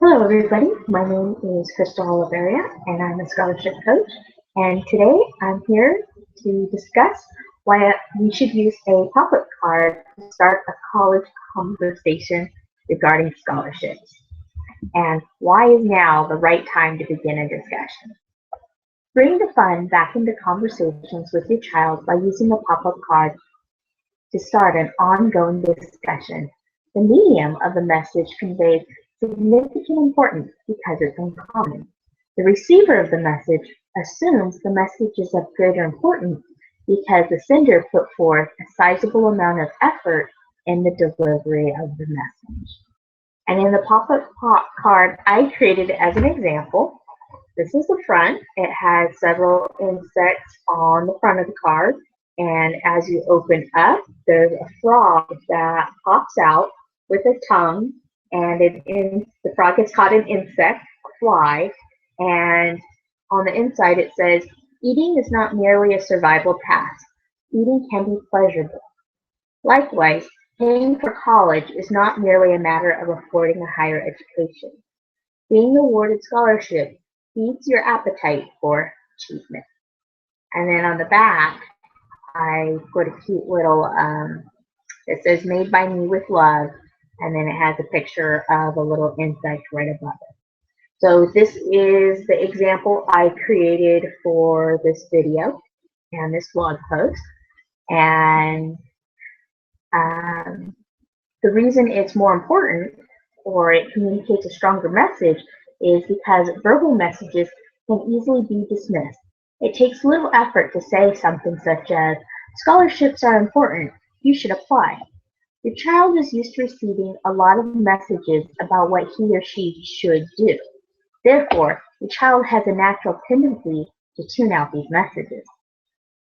Hello, everybody. My name is Crystal Oliveria, and I'm a scholarship coach. And today I'm here to discuss why we should use a pop-up card to start a college conversation regarding scholarships, and why is now the right time to begin a discussion. Bring the fun back into conversations with your child by using a pop-up card to start an ongoing discussion. The medium of the message conveys significant importance because it's uncommon. The receiver of the message assumes the message is of greater importance because the sender put forth a sizable amount of effort in the delivery of the message. And in the pop-up card I created as an example, this is the front. It has several insects on the front of the card. And as you open up, there's a frog that pops out with a tongue, and the frog gets caught an insect, a fly, and on the inside it says, "Eating is not merely a survival task. Eating can be pleasurable." Likewise, paying for college is not merely a matter of affording a higher education. Being awarded scholarship feeds your appetite for achievement. And then on the back, I put a cute little that says "Made by me with love," and then it has a picture of a little insect right above it. So this is the example I created for this video and this blog post. And the reason it's more important, or it communicates a stronger message, is because verbal messages can easily be dismissed. It takes little effort to say something such as, "Scholarships are important, you should apply." Your child is used to receiving a lot of messages about what he or she should do. Therefore, the child has a natural tendency to tune out these messages.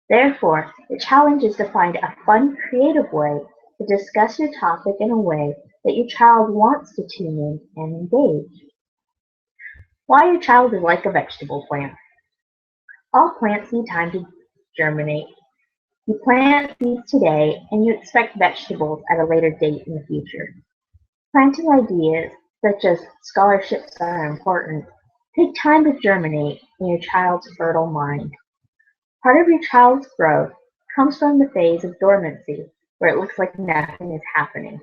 Therefore, the challenge is to find a fun, creative way to discuss your topic in a way that your child wants to tune in and engage. Why your child is like a vegetable plant. All plants need time to germinate. You plant seeds today and you expect vegetables at a later date in the future. Planting ideas, such as scholarships are important, take time to germinate in your child's fertile mind. Part of your child's growth comes from the phase of dormancy, where it looks like nothing is happening.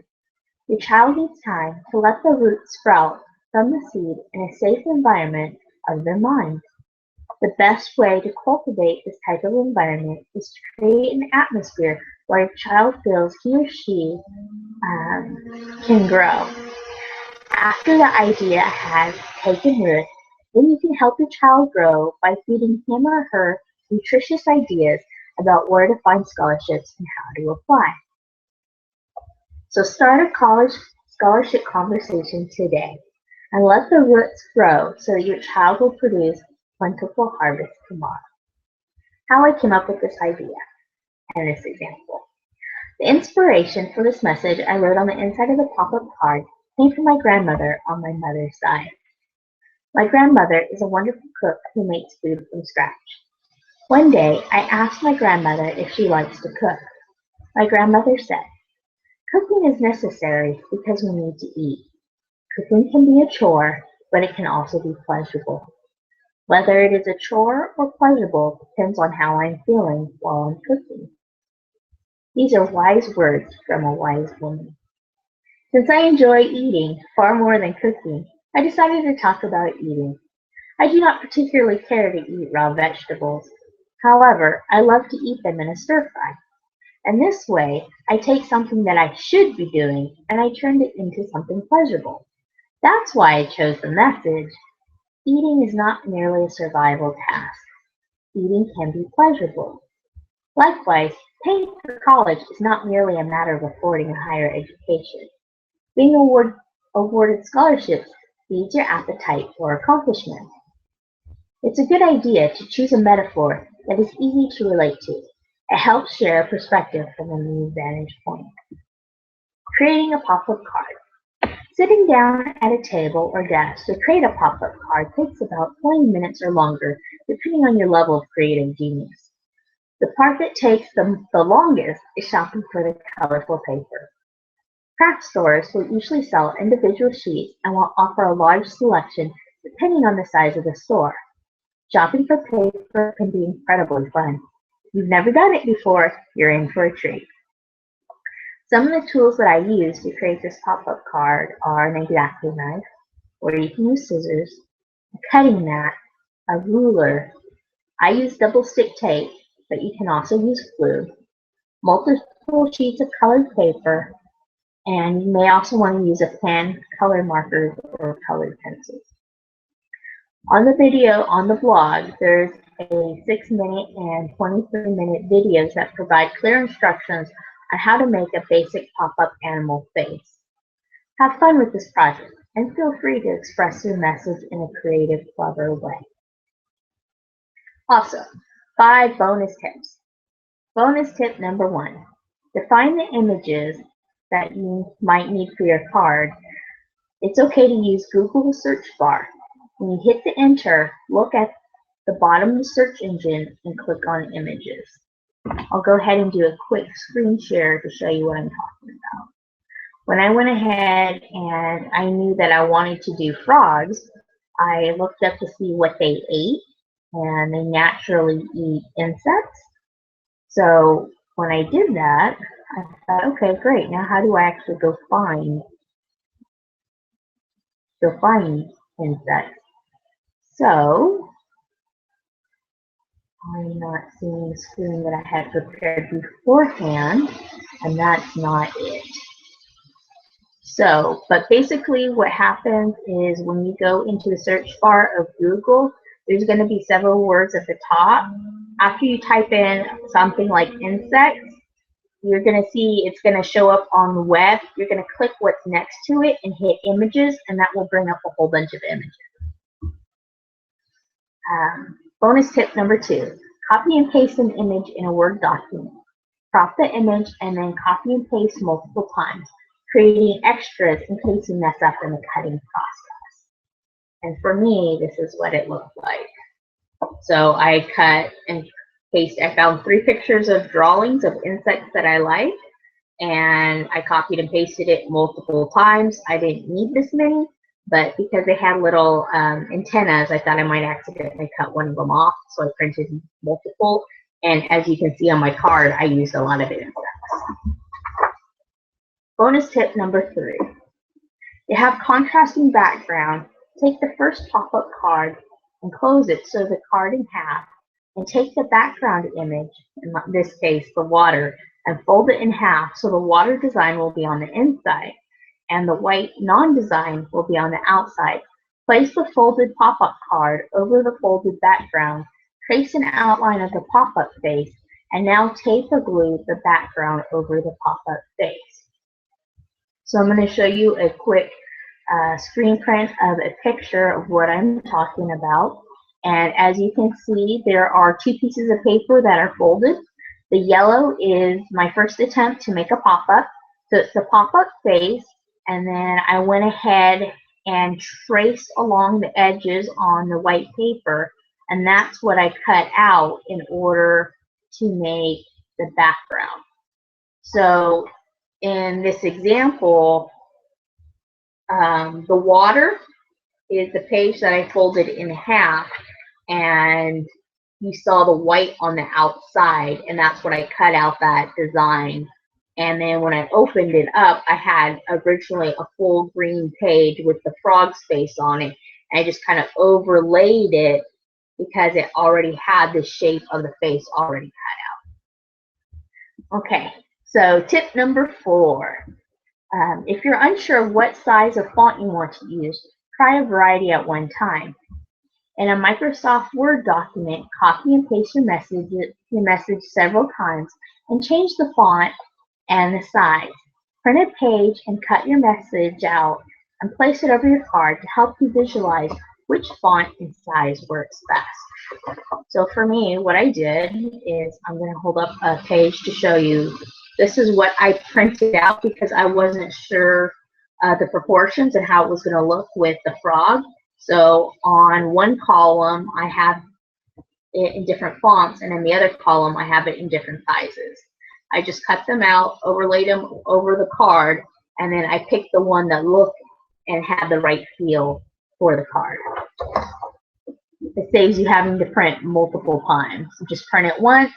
Your child needs time to let the roots sprout from the seed in a safe environment of their mind. The best way to cultivate this type of environment is to create an atmosphere where your child feels he or she can grow. After the idea has taken root, then you can help your child grow by feeding him or her nutritious ideas about where to find scholarships and how to apply. So start a college scholarship conversation today and let the roots grow so that your child will produce plentiful harvest tomorrow. How I came up with this idea and this example. The inspiration for this message I wrote on the inside of the pop-up card came from my grandmother on my mother's side. My grandmother is a wonderful cook who makes food from scratch. One day, I asked my grandmother if she likes to cook. My grandmother said, "Cooking is necessary because we need to eat. Cooking can be a chore, but it can also be pleasurable. Whether it is a chore or pleasurable depends on how I'm feeling while I'm cooking." These are wise words from a wise woman. Since I enjoy eating far more than cooking, I decided to talk about eating. I do not particularly care to eat raw vegetables. However, I love to eat them in a stir fry. And this way, I take something that I should be doing and I turn it into something pleasurable. That's why I chose the message, "Eating is not merely a survival task. Eating can be pleasurable." Likewise, paying for college is not merely a matter of affording a higher education. Being awarded scholarships feeds your appetite for accomplishment. It's a good idea to choose a metaphor that is easy to relate to. It helps share a perspective from a new vantage point. Creating a pop-up card. Sitting down at a table or desk to create a pop-up card takes about 20 minutes or longer, depending on your level of creative genius. The part that takes the longest is shopping for the colorful paper. Craft stores will usually sell individual sheets and will offer a large selection depending on the size of the store. Shopping for paper can be incredibly fun. If you've never done it before, you're in for a treat. Some of the tools that I use to create this pop-up card are an X-Acto knife, or you can use scissors, a cutting mat, a ruler. I use double stick tape, but you can also use glue, multiple sheets of colored paper, and you may also want to use a pen, color markers, or colored pencils. On the video on the blog, there's a 6-minute and 23-minute videos that provide clear instructions on how to make a basic pop-up animal face. Have fun with this project and feel free to express your message in a creative, clever way. Also, 5 bonus tips. Bonus tip number 1. Define the images that you might need for your card. It's okay to use Google search bar. When you hit the enter, look at the bottom of the search engine and click on images. I'll go ahead and do a quick screen share to show you what I'm talking about. When I went ahead and I knew that I wanted to do frogs, I looked up to see what they ate, and they naturally eat insects. So when I did that, I thought, okay, great. Now how do I actually go find insects? So I'm not seeing the screen that I had prepared beforehand, and that's not it. So, but basically what happens is when you go into the search bar of Google, there's going to be several words at the top. After you type in something like insects, you're going to see it's going to show up on the web. You're going to click what's next to it and hit images, and that will bring up a whole bunch of images. Bonus tip number 2, copy and paste an image in a Word document. Crop the image and then copy and paste multiple times, creating extras in case you mess up in the cutting process. And for me, this is what it looked like. So I cut and paste. I found 3 pictures of drawings of insects that I like, and I copied and pasted it multiple times. I didn't need this many, but because they had little antennas, I thought I might accidentally cut one of them off, so I printed multiple. And as you can see on my card, I used a lot of insects. Bonus tip number 3. You have contrasting background. Take the first pop-up card and close it so the card in half, and take the background image, in this case the water, and fold it in half so the water design will be on the inside and the white non-design will be on the outside. Place the folded pop-up card over the folded background, trace an outline of the pop-up face, and now tape or glue the background over the pop-up face. So I'm going to show you a quick screen print of a picture of what I'm talking about. And as you can see, there are 2 pieces of paper that are folded. The yellow is my first attempt to make a pop-up. So it's a pop-up face, and then I went ahead and traced along the edges on the white paper, and that's what I cut out in order to make the background. So in this example, the water is the page that I folded in half, and you saw the white on the outside, and that's what I cut out that design. And then when I opened it up, I had originally a full green page with the frog's face on it, and I just kind of overlaid it because it already had the shape of the face already cut out. Okay, so tip number 4. If you're unsure of what size of font you want to use, try a variety at one time. In a Microsoft Word document, copy and paste your message several times and change the font and the size. Print a page and cut your message out and place it over your card to help you visualize which font and size works best. So for me, what I did is I'm going to hold up a page to show you. This is what I printed out because I wasn't sure the proportions and how it was going to look with the frog. So on one column, I have it in different fonts, and in the other column, I have it in different sizes. I just cut them out, overlaid them over the card, and then I picked the one that looked and had the right feel for the card. It saves you having to print multiple times. You just print it once,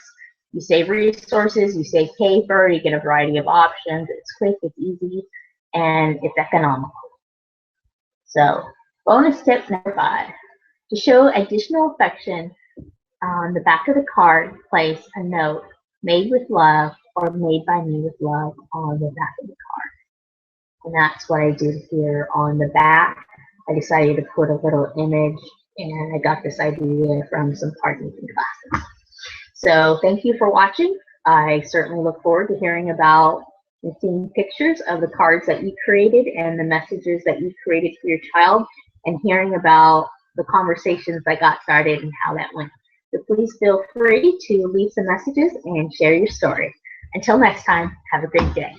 you save resources, you save paper, you get a variety of options. It's quick, it's easy, and it's economical. So, bonus tip number 5. To show additional affection, on the back of the card, place a note, "Made with love," or "Made by me with love," on the back of the card. And that's what I did here on the back. I decided to put a little image, and I got this idea from some card making classes. So thank you for watching. I certainly look forward to hearing about and seeing pictures of the cards that you created and the messages that you created for your child, and hearing about the conversations that got started and how that went. So please feel free to leave some messages and share your story. Until next time, have a great day.